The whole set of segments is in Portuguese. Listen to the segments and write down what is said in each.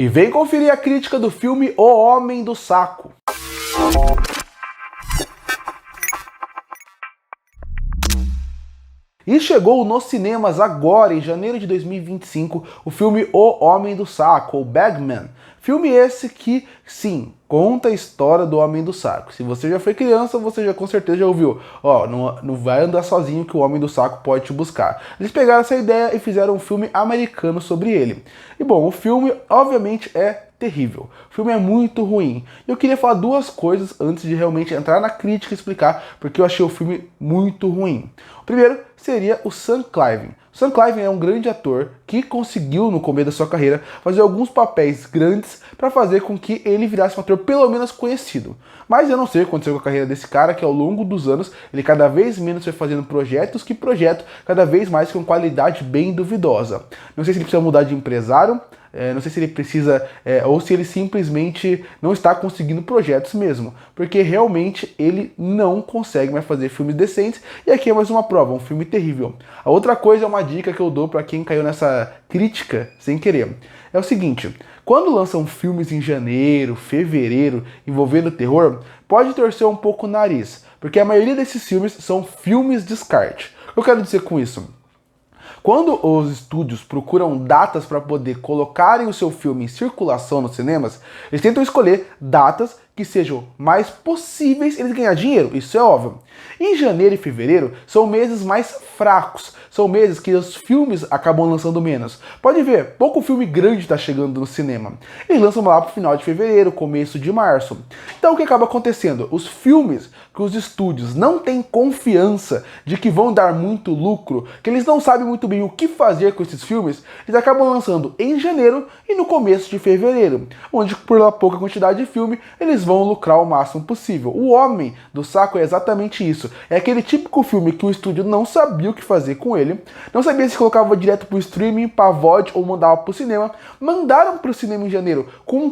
E vem conferir a crítica do filme O Homem do Saco. E chegou nos cinemas agora, em janeiro de 2025, o filme O Homem do Saco, ou Bagman. Filme esse que, sim, conta a história do Homem do Saco. Se você já foi criança, você já com certeza já ouviu. Ó, não vai andar sozinho que o Homem do Saco pode te buscar. Eles pegaram essa ideia e fizeram um filme americano sobre ele. E bom, o filme obviamente é terrível. O filme é muito ruim. E eu queria falar duas coisas antes de realmente entrar na crítica e explicar porque eu achei o filme muito ruim. O primeiro seria o Sam Claflin. Sam Claflin é um grande ator que conseguiu, no começo da sua carreira, fazer alguns papéis grandes para fazer com que ele virasse um ator pelo menos conhecido. Mas eu não sei o que aconteceu com a carreira desse cara, que ao longo dos anos, ele cada vez menos foi fazendo projetos, cada vez mais com qualidade bem duvidosa. Não sei se ele precisa mudar de empresário, não sei se ele precisa, ou se ele simplesmente não está conseguindo projetos mesmo, porque realmente ele não consegue mais fazer filmes decentes, e aqui é mais uma prova, um filme terrível. A outra coisa é uma dica que eu dou para quem caiu nessa crítica sem querer. É o seguinte, quando lançam filmes em janeiro, fevereiro, envolvendo terror, pode torcer um pouco o nariz, porque a maioria desses filmes são filmes descarte. O que eu quero dizer com isso? Quando os estúdios procuram datas para poder colocarem o seu filme em circulação nos cinemas, eles tentam escolher datas que sejam mais possíveis eles ganhar dinheiro, isso é óbvio. Em janeiro e fevereiro são meses mais fracos, são meses que os filmes acabam lançando menos. Pode ver, pouco filme grande está chegando no cinema. Eles lançam lá pro final de fevereiro, começo de março. Então o que acaba acontecendo? Os filmes que os estúdios não têm confiança de que vão dar muito lucro, que eles não sabem muito bem o que fazer com esses filmes, eles acabam lançando em janeiro e no começo de fevereiro, onde por uma pouca quantidade de filme eles vão lucrar o máximo possível. O Homem do Saco é exatamente isso. É aquele típico filme que o estúdio não sabia o que fazer com ele, não sabia se colocava direto pro streaming, pra VOD ou mandava pro cinema. Mandaram pro cinema em janeiro com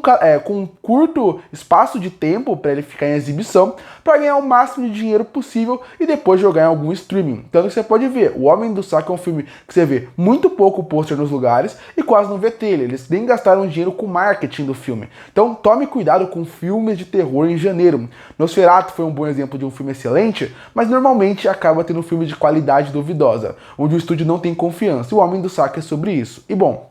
um curto espaço de tempo para ele ficar em exibição, para ganhar o máximo de dinheiro possível e depois jogar em algum streaming. Tanto que você pode ver, O Homem do Saco é um filme que você vê muito pouco pôster nos lugares e quase não vê trailer. Eles nem gastaram dinheiro com marketing do filme. Então tome cuidado com filmes de terror em janeiro. Nosferatu foi um bom exemplo de um filme excelente, mas normalmente acaba tendo um filme de qualidade duvidosa, onde o estúdio não tem confiança. E O Homem do Saco é sobre isso. E bom,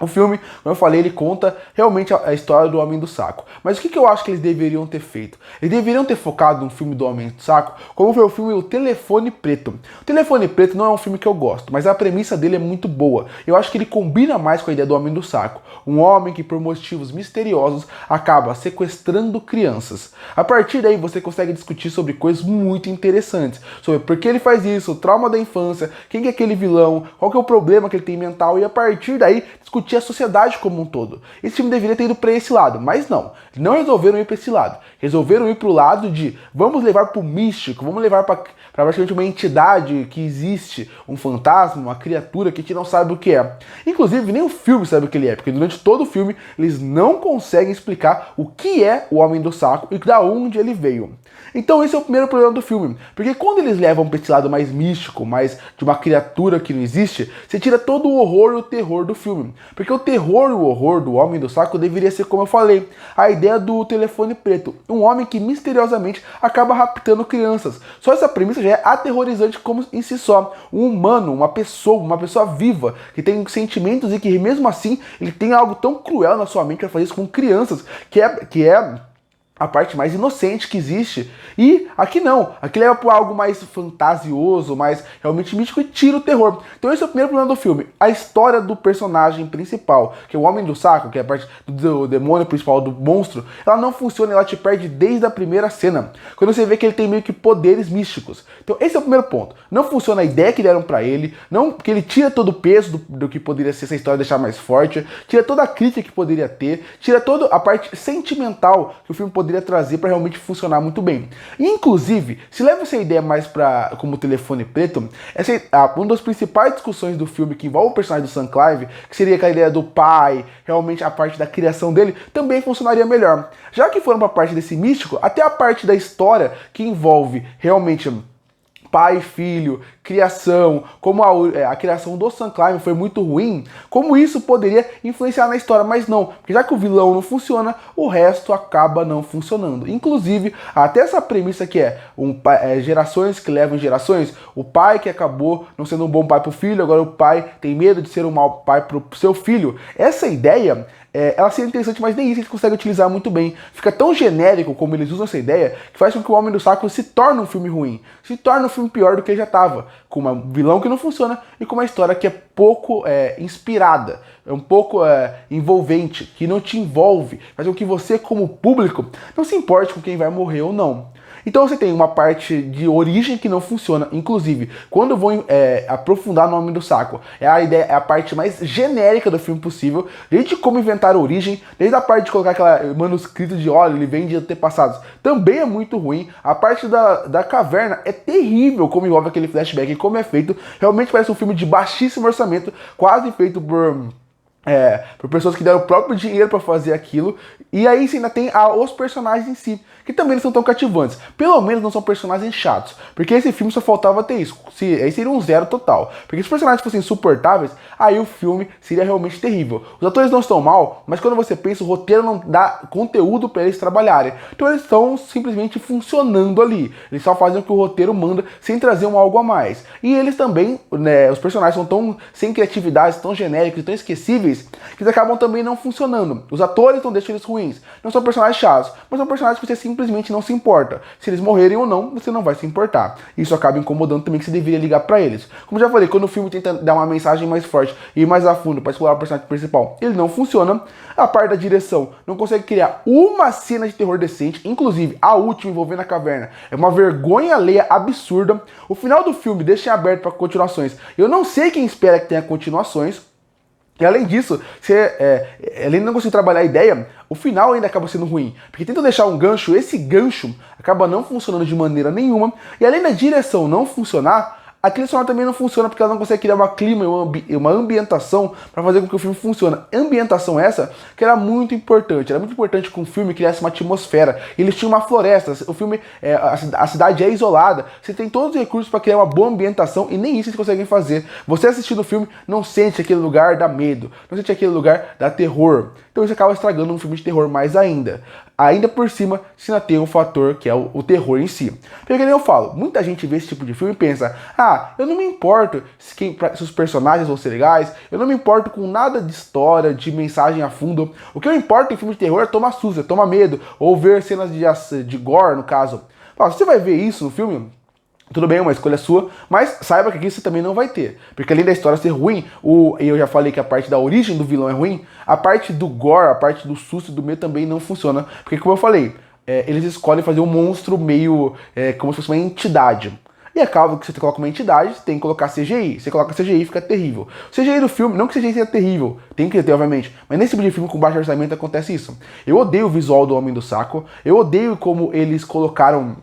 o filme, como eu falei, ele conta realmente a história do Homem do Saco. Mas o que eu acho que eles deveriam ter feito? Eles deveriam ter focado no filme do Homem do Saco, como foi o filme O Telefone Preto. O Telefone Preto não é um filme que eu gosto, mas a premissa dele é muito boa. Eu acho que ele combina mais com a ideia do Homem do Saco. Um homem que, por motivos misteriosos, acaba sequestrando crianças. A partir daí, você consegue discutir sobre coisas muito interessantes. Sobre por que ele faz isso, o trauma da infância, quem é aquele vilão, qual que é o problema que ele tem mental, e a partir daí, discutir a sociedade como um todo. Esse filme deveria ter ido para esse lado, mas não resolveram ir para esse lado. Resolveram ir para o lado de vamos levar para o místico, vamos levar para praticamente uma entidade que existe, um fantasma, uma criatura que a gente não sabe o que é. Inclusive, nem o filme sabe o que ele é, porque durante todo o filme eles não conseguem explicar o que é o Homem do Saco e da onde ele veio. Então esse é o primeiro problema do filme, porque quando eles levam para esse lado mais místico, mais de uma criatura que não existe, você tira todo o horror e o terror do filme. Porque o terror e o horror do Homem do Saco deveria ser, como eu falei, a ideia do Telefone Preto. Um homem que misteriosamente acaba raptando crianças. Só essa premissa já é aterrorizante como em si só. Um humano, uma pessoa viva, que tem sentimentos e que mesmo assim ele tem algo tão cruel na sua mente para fazer isso com crianças, que é a parte mais inocente que existe. E aqui não, aqui leva para algo mais fantasioso, mais realmente místico e tira o terror. Então esse é o primeiro problema do filme, a história do personagem principal, que é o Homem do Saco, que é a parte do demônio principal, do monstro. Ela não funciona, ela te perde desde a primeira cena, quando você vê que ele tem meio que poderes místicos. Então esse é o primeiro ponto, não funciona a ideia que deram para ele, não, porque ele tira todo o peso do que poderia ser essa história, deixar mais forte, tira toda a crítica que poderia ter, tira toda a parte sentimental que o filme poderia trazer para realmente funcionar muito bem. E, inclusive, se leva essa ideia mais para como Telefone Preto, uma das principais discussões do filme que envolve o personagem do Sam Claflin, que seria aquela ideia do pai, realmente a parte da criação dele, também funcionaria melhor. Já que foram para a parte desse místico, até a parte da história que envolve realmente pai e filho, criação, como a criação do Sam Clive foi muito ruim, como isso poderia influenciar na história, mas não, porque já que o vilão não funciona, o resto acaba não funcionando. Inclusive, até essa premissa que gerações que levam gerações, o pai que acabou não sendo um bom pai pro filho, agora o pai tem medo de ser um mau pai pro seu filho. Essa ideia, ela seria interessante, mas nem isso eles conseguem utilizar muito bem. Fica tão genérico como eles usam essa ideia, que faz com que o Homem do Saco se torne um filme ruim, se torne um filme pior do que ele já estava, com um vilão que não funciona e com uma história que é pouco inspirada, é um pouco envolvente, que não te envolve, faz com que você, como público, não se importe com quem vai morrer ou não. Então você tem uma parte de origem que não funciona. Inclusive, quando eu vou aprofundar no Homem do Saco, é a parte mais genérica do filme possível, desde como inventar a origem, desde a parte de colocar aquele manuscrito de olha, ele vem de antepassados, também é muito ruim. A parte da caverna é terrível, como envolve aquele flashback e como é feito. Realmente parece um filme de baixíssimo orçamento, quase feito por pessoas que deram o próprio dinheiro pra fazer aquilo. E aí você ainda tem os personagens em si, que também não são tão cativantes. Pelo menos não são personagens chatos, porque esse filme só faltava ter isso. Aí seria um zero total. Porque se os personagens fossem insuportáveis, aí o filme seria realmente terrível. Os atores não estão mal, mas quando você pensa, o roteiro não dá conteúdo pra eles trabalharem. Então eles estão simplesmente funcionando ali. Eles só fazem o que o roteiro manda, sem trazer algo a mais. E eles também, os personagens são tão sem criatividade, tão genéricos, tão esquecíveis, que eles acabam também não funcionando. Os atores não deixam eles ruins. Não são personagens chatos, mas são personagens que você simplesmente não se importa. Se eles morrerem ou não, você não vai se importar. Isso acaba incomodando também, que você deveria ligar pra eles. Como já falei, quando o filme tenta dar uma mensagem mais forte e ir mais a fundo para explorar o personagem principal, ele não funciona. A parte da direção não consegue criar uma cena de terror decente. Inclusive, a última envolvendo a caverna é uma vergonha alheia absurda. O final do filme deixa em aberto para continuações. Eu não sei quem espera que tenha continuações. E além disso, além de não conseguir trabalhar a ideia, o final ainda acaba sendo ruim. Porque tentam deixar um gancho, esse gancho acaba não funcionando de maneira nenhuma. E além da direção não funcionar, a trilha sonora também não funciona porque ela não consegue criar um clima e uma ambientação para fazer com que o filme funcione. Ambientação essa que era muito importante. Era muito importante que um filme criasse uma atmosfera. Eles tinham uma floresta. O filme, a cidade é isolada. Você tem todos os recursos para criar uma boa ambientação e nem isso eles conseguem fazer. Você assistindo o filme não sente aquele lugar da medo, não sente aquele lugar da terror. Então isso acaba estragando um filme de terror mais ainda. Ainda por cima, se ainda tem um fator que é o terror em si. Porque nem eu falo, muita gente vê esse tipo de filme e pensa, eu não me importo se os personagens vão ser legais, eu não me importo com nada de história, de mensagem a fundo. O que eu importo em filme de terror é tomar susto, é tomar medo, ou ver cenas de gore, no caso. Se você vai ver isso no filme, tudo bem, é uma escolha sua, mas saiba que aqui você também não vai ter. Porque além da história ser ruim, eu já falei que a parte da origem do vilão é ruim, a parte do gore, a parte do susto e do medo também não funciona. Porque como eu falei, eles escolhem fazer um monstro meio como se fosse uma entidade. E acaba que você coloca uma entidade, você tem que colocar CGI. Você coloca CGI, fica terrível. O CGI do filme, não que o CGI seja terrível, tem que ter, obviamente, mas nesse tipo de filme com baixo orçamento acontece isso. Eu odeio o visual do Homem do Saco, eu odeio como eles colocaram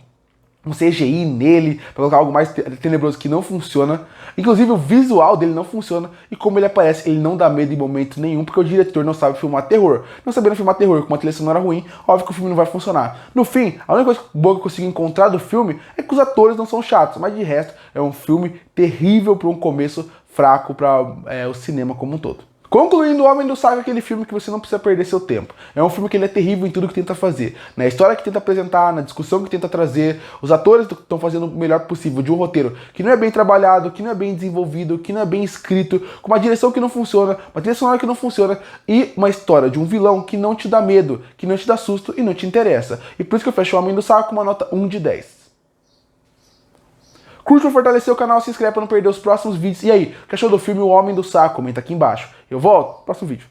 um CGI nele, pra colocar algo mais tenebroso que não funciona. Inclusive o visual dele não funciona e como ele aparece, ele não dá medo em momento nenhum, porque o diretor não sabe filmar terror. Não sabendo filmar terror com uma trilha sonora ruim, óbvio que o filme não vai funcionar. No fim, a única coisa boa que eu consigo encontrar do filme é que os atores não são chatos, mas de resto é um filme terrível para um começo fraco para o cinema como um todo. Concluindo, O Homem do Saco é aquele filme que você não precisa perder seu tempo. É um filme que ele é terrível em tudo que tenta fazer. Na história que tenta apresentar, na discussão que tenta trazer, os atores estão fazendo o melhor possível de um roteiro que não é bem trabalhado, que não é bem desenvolvido, que não é bem escrito, com uma direção que não funciona, uma trilha sonora que não funciona e uma história de um vilão que não te dá medo, que não te dá susto e não te interessa. E por isso que eu fecho O Homem do Saco com uma nota 1 de 10. Curte ou fortalecer o canal, se inscreve para não perder os próximos vídeos. E aí, o que achou do filme O Homem do Saco? Comenta aqui embaixo. Eu volto no próximo vídeo.